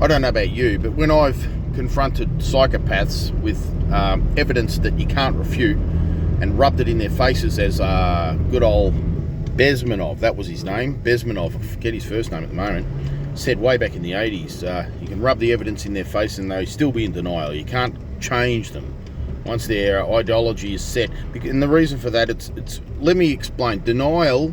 I don't know about you, but when I've confronted psychopaths with evidence that you can't refute and rubbed it in their faces as good old Bezmenov, that was his name, Bezmenov, I forget his first name at the moment, said way back in the 80s, you can rub the evidence in their face and they still be in denial. You can't change them once their ideology is set. And the reason for that, it's let me explain. Denial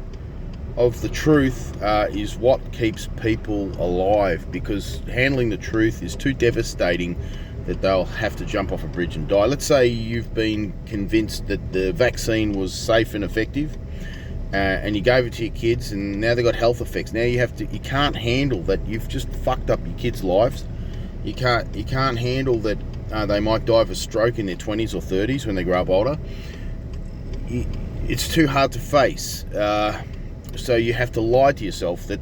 of the truth is what keeps people alive, because handling the truth is too devastating that they'll have to jump off a bridge and die. Let's say you've been convinced that the vaccine was safe and effective, and you gave it to your kids, and now they've got health effects. Now you can't handle that. You've just fucked up your kids' lives. You can't handle that they might die of a stroke in their 20s or 30s when they grow up older. It's too hard to face. So you have to lie to yourself that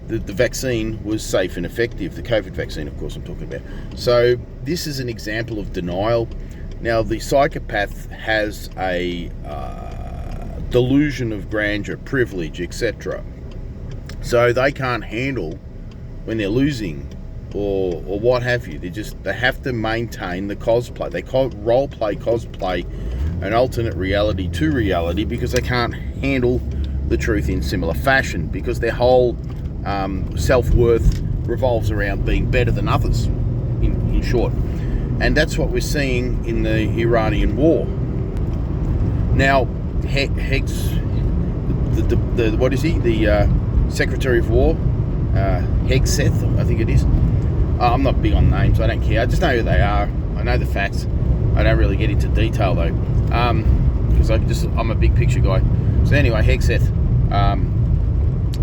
the vaccine was safe and effective. The COVID vaccine, of course, I'm talking about. So this is an example of denial. Now, the psychopath has a delusion of grandeur, privilege, etc. So they can't handle when they're losing or what have you. They have to maintain the cosplay. They role play cosplay an alternate reality to reality, because they can't handle the truth in similar fashion, because their whole self-worth revolves around being better than others, in short. And that's what we're seeing in the Iranian war. Now, Hegs, what is he? The Secretary of War, Hegseth, I think it is. I'm not big on names, I don't care. I just know who they are. I know the facts. I don't really get into detail though, because I'm a big picture guy. So anyway, Hegseth,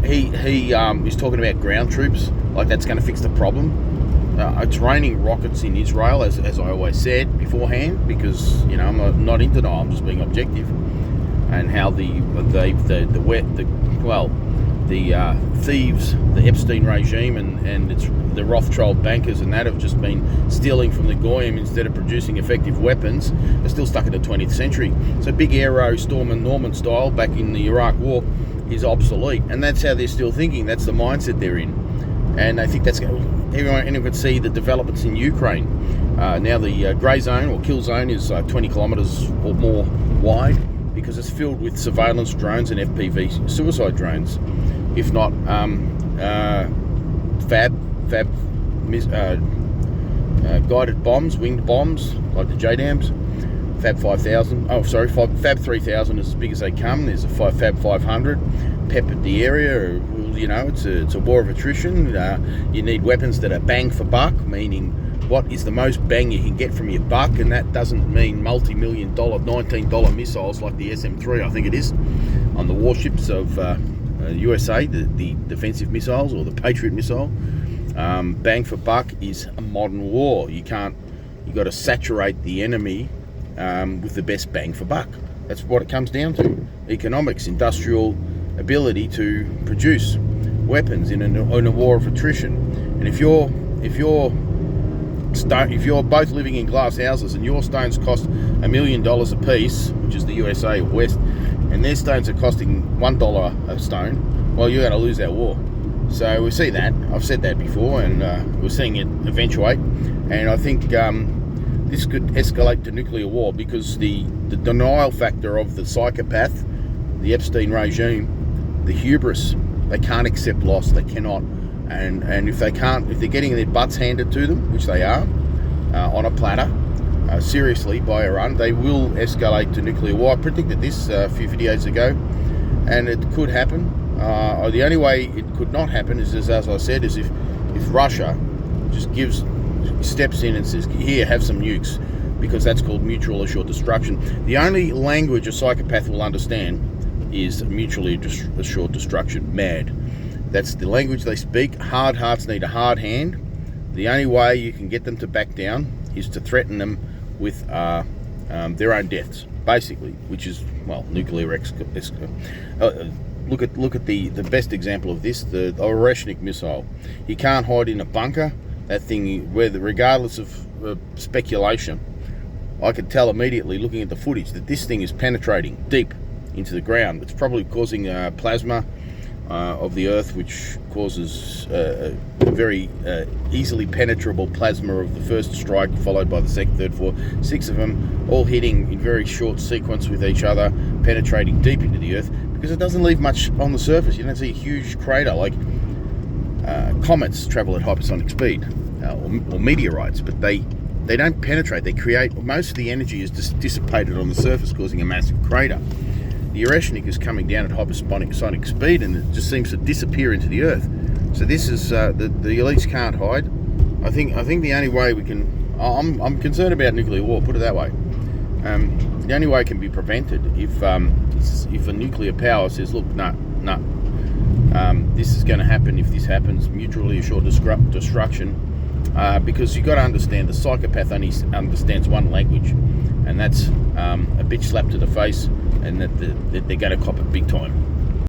he is talking about ground troops, like that's going to fix the problem. It's raining rockets in Israel, as I always said beforehand, because I'm not in denial. I'm just being objective. And how the thieves, the Epstein regime, and it's the Rothschild bankers and that have just been stealing from the Goyim instead of producing effective weapons. They're still stuck in the 20th century. So big aero, Storm and Norman style back in the Iraq war is obsolete, and that's how they're still thinking. That's the mindset they're in, and I think that's anyone can see the developments in Ukraine. Now the grey zone or kill zone is 20 kilometres or more wide, because it's filled with surveillance drones and FPV suicide drones, if not guided bombs, winged bombs like the JDAMs. Fab 5000, Fab 3000 is as big as they come. There's a Fab 500, peppered the area. It's a war of attrition. You need weapons that are bang for buck, meaning what is the most bang you can get from your buck, and that doesn't mean multi-million dollar, $19 missiles like the SM-3, I think it is, on the warships of USA, the defensive missiles, or the Patriot missile. Bang for buck is a modern war. You got to saturate the enemy with the best bang for buck. That's what it comes down to. Economics, industrial ability to produce weapons in a war of attrition. And if you're both living in glass houses and your stones cost $1 million a piece, which is the USA or West, and their stones are costing $1 a stone, well, you're going to lose that war. So we see that. I've said that before, and we're seeing it eventuate. And I think this could escalate to nuclear war, because the denial factor of the psychopath, the Epstein regime, the hubris, they can't accept loss. They cannot. And if they're getting their butts handed to them, which they are, on a platter, seriously, by Iran, they will escalate to nuclear war. I predicted this a few videos ago, and it could happen. The only way it could not happen is, as I said, is if Russia just steps in and says, here, have some nukes, because that's called mutual assured destruction. The only language a psychopath will understand is mutually assured destruction, MAD. That's the language they speak. Hard hearts need a hard hand. The only way you can get them to back down is to threaten them with their own deaths, basically, which is, well, nuclear look at the best example of this, the Oreshnik missile. You can't hide in a bunker. That thing, regardless of speculation, I could tell immediately looking at the footage that this thing is penetrating deep into the ground. It's probably causing plasma of the Earth, which causes a very easily penetrable plasma of the first strike, followed by the second, third, fourth, 6 of them, all hitting in very short sequence with each other, penetrating deep into the Earth, because it doesn't leave much on the surface. You don't see a huge crater like comets travel at hypersonic speed, or meteorites, but they don't penetrate. They create, most of the energy is just dissipated on the surface, causing a massive crater. The Oreshenik is coming down at hypersonic speed, and it just seems to disappear into the Earth. So this is the elites can't hide. I think the only way we can, I'm concerned about nuclear war. Put it that way. The only way it can be prevented if a nuclear power says, look, no, this is going to happen. If this happens, mutually assured destruction. Because you've got to understand, the psychopath only understands one language, and that's a bitch slap to the face, and that they're going to cop it big time.